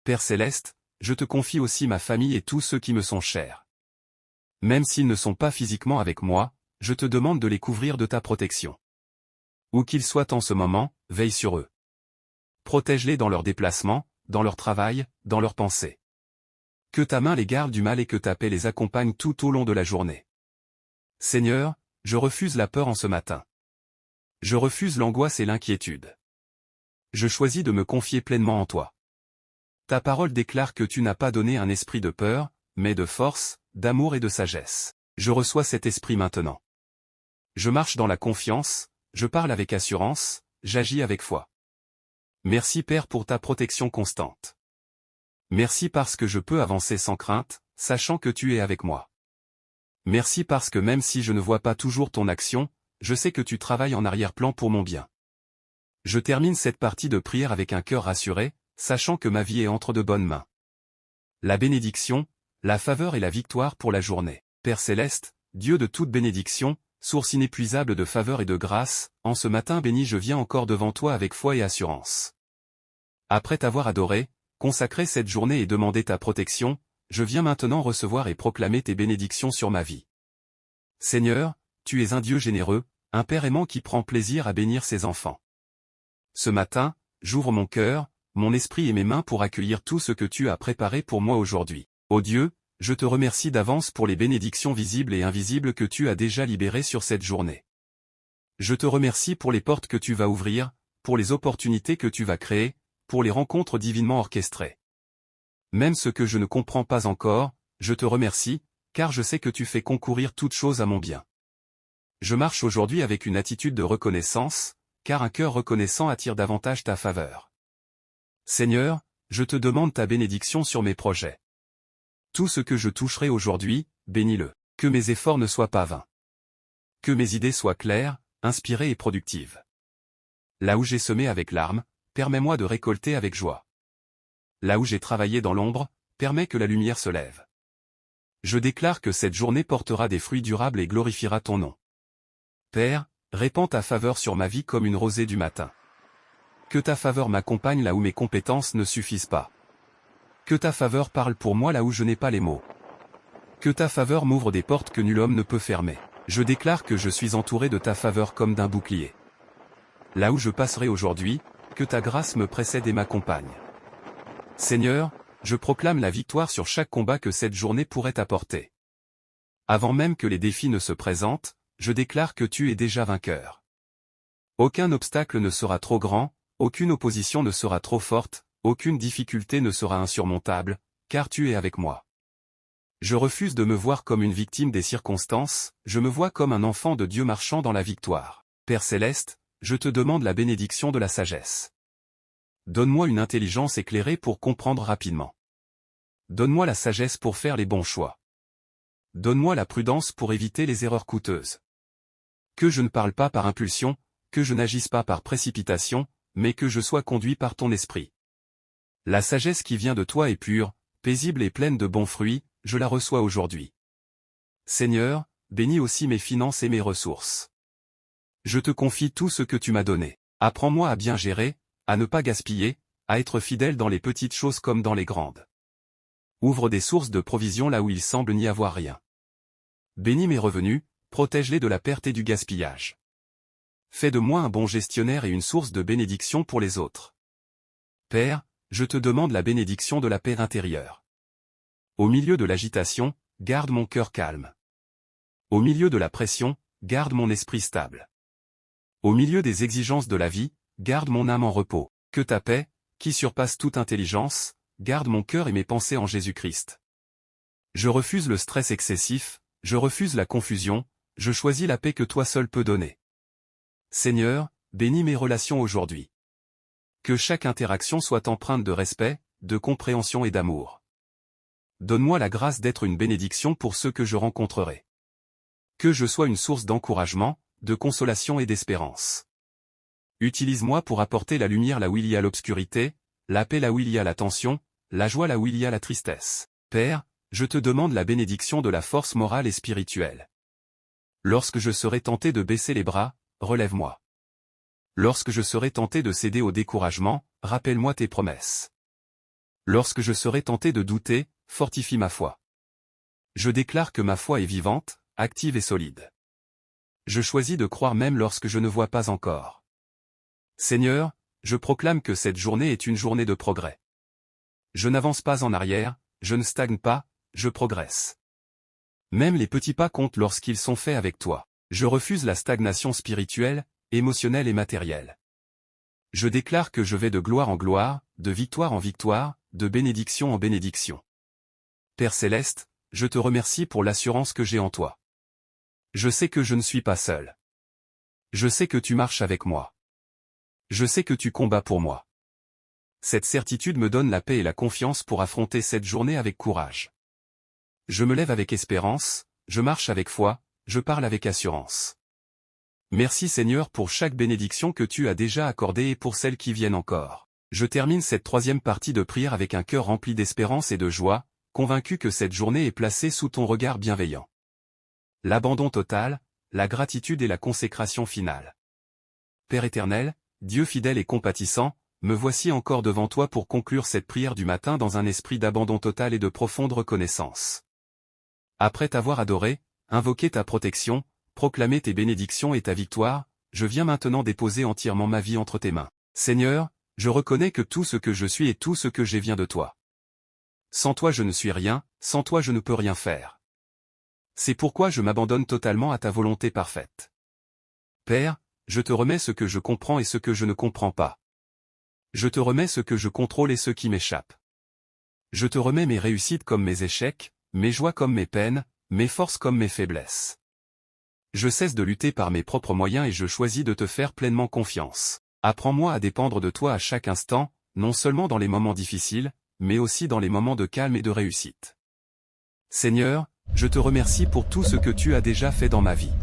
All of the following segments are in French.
Père céleste, je te confie aussi ma famille et tous ceux qui me sont chers. Même s'ils ne sont pas physiquement avec moi, je te demande de les couvrir de ta protection. Où qu'ils soient en ce moment, veille sur eux. Protège-les dans leurs déplacements, dans leur travail, dans leurs pensées. Que ta main les garde du mal et que ta paix les accompagne tout au long de la journée. Seigneur, je refuse la peur en ce matin. Je refuse l'angoisse et l'inquiétude. Je choisis de me confier pleinement en toi. Ta parole déclare que tu n'as pas donné un esprit de peur, mais de force, d'amour et de sagesse. Je reçois cet esprit maintenant. Je marche dans la confiance, je parle avec assurance, j'agis avec foi. Merci Père pour ta protection constante. Merci parce que je peux avancer sans crainte, sachant que tu es avec moi. Merci parce que même si je ne vois pas toujours ton action, je sais que tu travailles en arrière-plan pour mon bien. Je termine cette partie de prière avec un cœur rassuré, sachant que ma vie est entre de bonnes mains. La bénédiction, la faveur et la victoire pour la journée. Père céleste, Dieu de toute bénédiction, source inépuisable de faveur et de grâce, en ce matin béni je viens encore devant toi avec foi et assurance. Après t'avoir adoré, consacré cette journée et demandé ta protection, je viens maintenant recevoir et proclamer tes bénédictions sur ma vie. Seigneur, tu es un Dieu généreux, un Père aimant qui prend plaisir à bénir ses enfants. Ce matin, j'ouvre mon cœur, mon esprit et mes mains pour accueillir tout ce que tu as préparé pour moi aujourd'hui. Ô Dieu, je te remercie d'avance pour les bénédictions visibles et invisibles que tu as déjà libérées sur cette journée. Je te remercie pour les portes que tu vas ouvrir, pour les opportunités que tu vas créer, pour les rencontres divinement orchestrées. Même ce que je ne comprends pas encore, je te remercie, car je sais que tu fais concourir toutes choses à mon bien. Je marche aujourd'hui avec une attitude de reconnaissance, car un cœur reconnaissant attire davantage ta faveur. Seigneur, je te demande ta bénédiction sur mes projets. Tout ce que je toucherai aujourd'hui, bénis-le. Que mes efforts ne soient pas vains. Que mes idées soient claires, inspirées et productives. Là où j'ai semé avec larmes, permets-moi de récolter avec joie. Là où j'ai travaillé dans l'ombre, permets que la lumière se lève. Je déclare que cette journée portera des fruits durables et glorifiera ton nom. Père, répands ta faveur sur ma vie comme une rosée du matin. Que ta faveur m'accompagne là où mes compétences ne suffisent pas. Que ta faveur parle pour moi là où je n'ai pas les mots. Que ta faveur m'ouvre des portes que nul homme ne peut fermer. Je déclare que je suis entouré de ta faveur comme d'un bouclier. Là où je passerai aujourd'hui, que ta grâce me précède et m'accompagne. Seigneur, je proclame la victoire sur chaque combat que cette journée pourrait apporter. Avant même que les défis ne se présentent, je déclare que tu es déjà vainqueur. Aucun obstacle ne sera trop grand, aucune opposition ne sera trop forte, aucune difficulté ne sera insurmontable, car tu es avec moi. Je refuse de me voir comme une victime des circonstances, je me vois comme un enfant de Dieu marchant dans la victoire. Père céleste, je te demande la bénédiction de la sagesse. Donne-moi une intelligence éclairée pour comprendre rapidement. Donne-moi la sagesse pour faire les bons choix. Donne-moi la prudence pour éviter les erreurs coûteuses. Que je ne parle pas par impulsion, que je n'agisse pas par précipitation, mais que je sois conduit par ton esprit. La sagesse qui vient de toi est pure, paisible et pleine de bons fruits, je la reçois aujourd'hui. Seigneur, bénis aussi mes finances et mes ressources. Je te confie tout ce que tu m'as donné. Apprends-moi à bien gérer, à ne pas gaspiller, à être fidèle dans les petites choses comme dans les grandes. Ouvre des sources de provision là où il semble n'y avoir rien. Bénis mes revenus, protège-les de la perte et du gaspillage. Fais de moi un bon gestionnaire et une source de bénédiction pour les autres. Père, je te demande la bénédiction de la paix intérieure. Au milieu de l'agitation, garde mon cœur calme. Au milieu de la pression, garde mon esprit stable. Au milieu des exigences de la vie, garde mon âme en repos. Que ta paix, qui surpasse toute intelligence, garde mon cœur et mes pensées en Jésus-Christ. Je refuse le stress excessif, je refuse la confusion, je choisis la paix que toi seul peux donner. Seigneur, bénis mes relations aujourd'hui. Que chaque interaction soit empreinte de respect, de compréhension et d'amour. Donne-moi la grâce d'être une bénédiction pour ceux que je rencontrerai. Que je sois une source d'encouragement, de consolation et d'espérance. Utilise-moi pour apporter la lumière là où il y a l'obscurité, la paix là où il y a la tension, la joie là où il y a la tristesse. Père, je te demande la bénédiction de la force morale et spirituelle. Lorsque je serai tenté de baisser les bras, relève-moi. Lorsque je serai tenté de céder au découragement, rappelle-moi tes promesses. Lorsque je serai tenté de douter, fortifie ma foi. Je déclare que ma foi est vivante, active et solide. Je choisis de croire même lorsque je ne vois pas encore. Seigneur, je proclame que cette journée est une journée de progrès. Je n'avance pas en arrière, je ne stagne pas, je progresse. Même les petits pas comptent lorsqu'ils sont faits avec toi. Je refuse la stagnation spirituelle, émotionnelle et matérielle. Je déclare que je vais de gloire en gloire, de victoire en victoire, de bénédiction en bénédiction. Père Céleste, je te remercie pour l'assurance que j'ai en toi. Je sais que je ne suis pas seul. Je sais que tu marches avec moi. Je sais que tu combats pour moi. Cette certitude me donne la paix et la confiance pour affronter cette journée avec courage. Je me lève avec espérance, je marche avec foi, je parle avec assurance. Merci Seigneur pour chaque bénédiction que tu as déjà accordée et pour celles qui viennent encore. Je termine cette troisième partie de prière avec un cœur rempli d'espérance et de joie, convaincu que cette journée est placée sous ton regard bienveillant. L'abandon total, la gratitude et la consécration finale. Père éternel, Dieu fidèle et compatissant, me voici encore devant toi pour conclure cette prière du matin dans un esprit d'abandon total et de profonde reconnaissance. Après t'avoir adoré, invoqué ta protection, proclamé tes bénédictions et ta victoire, je viens maintenant déposer entièrement ma vie entre tes mains. Seigneur, je reconnais que tout ce que je suis et tout ce que j'ai vient de toi. Sans toi je ne suis rien, sans toi je ne peux rien faire. C'est pourquoi je m'abandonne totalement à ta volonté parfaite. Père, je te remets ce que je comprends et ce que je ne comprends pas. Je te remets ce que je contrôle et ce qui m'échappe. Je te remets mes réussites comme mes échecs, mes joies comme mes peines, mes forces comme mes faiblesses. Je cesse de lutter par mes propres moyens et je choisis de te faire pleinement confiance. Apprends-moi à dépendre de toi à chaque instant, non seulement dans les moments difficiles, mais aussi dans les moments de calme et de réussite. Seigneur, je te remercie pour tout ce que tu as déjà fait dans ma vie.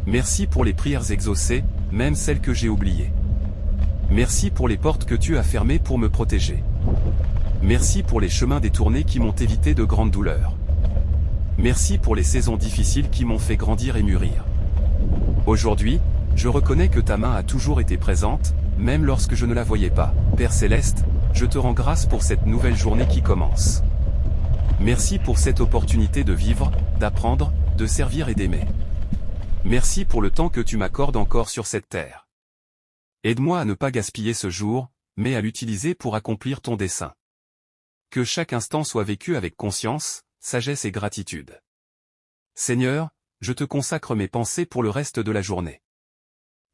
Merci pour les prières exaucées, même celles que j'ai oubliées. Merci pour les portes que tu as fermées pour me protéger. Merci pour les chemins détournés qui m'ont évité de grandes douleurs. Merci pour les saisons difficiles qui m'ont fait grandir et mûrir. Aujourd'hui, je reconnais que ta main a toujours été présente, même lorsque je ne la voyais pas. Père Céleste, je te rends grâce pour cette nouvelle journée qui commence. Merci pour cette opportunité de vivre, d'apprendre, de servir et d'aimer. Merci pour le temps que tu m'accordes encore sur cette terre. Aide-moi à ne pas gaspiller ce jour, mais à l'utiliser pour accomplir ton dessein. Que chaque instant soit vécu avec conscience, sagesse et gratitude. Seigneur, je te consacre mes pensées pour le reste de la journée.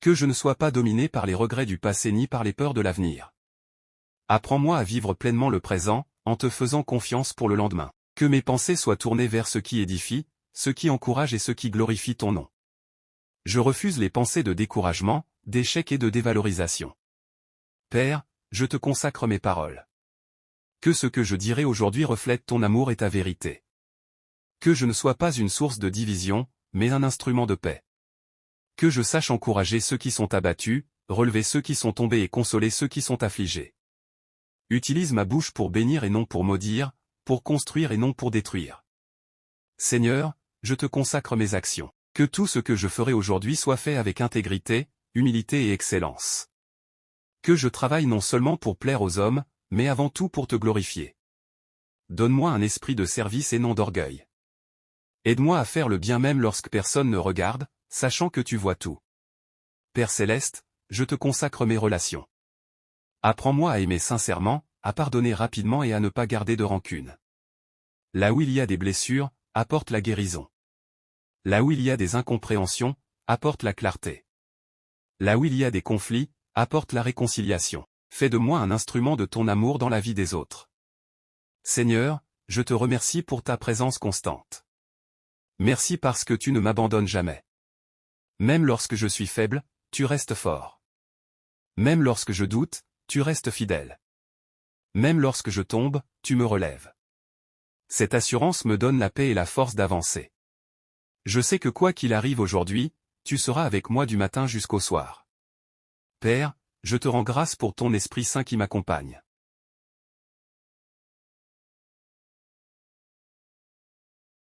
Que je ne sois pas dominé par les regrets du passé ni par les peurs de l'avenir. Apprends-moi à vivre pleinement le présent, en te faisant confiance pour le lendemain. Que mes pensées soient tournées vers ce qui édifie, ce qui encourage et ce qui glorifie ton nom. Je refuse les pensées de découragement, d'échec et de dévalorisation. Père, je te consacre mes paroles. Que ce que je dirai aujourd'hui reflète ton amour et ta vérité. Que je ne sois pas une source de division, mais un instrument de paix. Que je sache encourager ceux qui sont abattus, relever ceux qui sont tombés et consoler ceux qui sont affligés. Utilise ma bouche pour bénir et non pour maudire, pour construire et non pour détruire. Seigneur, je te consacre mes actions. Que tout ce que je ferai aujourd'hui soit fait avec intégrité, humilité et excellence. Que je travaille non seulement pour plaire aux hommes, mais avant tout pour te glorifier. Donne-moi un esprit de service et non d'orgueil. Aide-moi à faire le bien même lorsque personne ne regarde, sachant que tu vois tout. Père Céleste, je te consacre mes relations. Apprends-moi à aimer sincèrement, à pardonner rapidement et à ne pas garder de rancune. Là où il y a des blessures, apporte la guérison. Là où il y a des incompréhensions, apporte la clarté. Là où il y a des conflits, apporte la réconciliation. Fais de moi un instrument de ton amour dans la vie des autres. Seigneur, je te remercie pour ta présence constante. Merci parce que tu ne m'abandonnes jamais. Même lorsque je suis faible, tu restes fort. Même lorsque je doute, tu restes fidèle. Même lorsque je tombe, tu me relèves. Cette assurance me donne la paix et la force d'avancer. Je sais que quoi qu'il arrive aujourd'hui, tu seras avec moi du matin jusqu'au soir. Père, je te rends grâce pour ton Esprit Saint qui m'accompagne.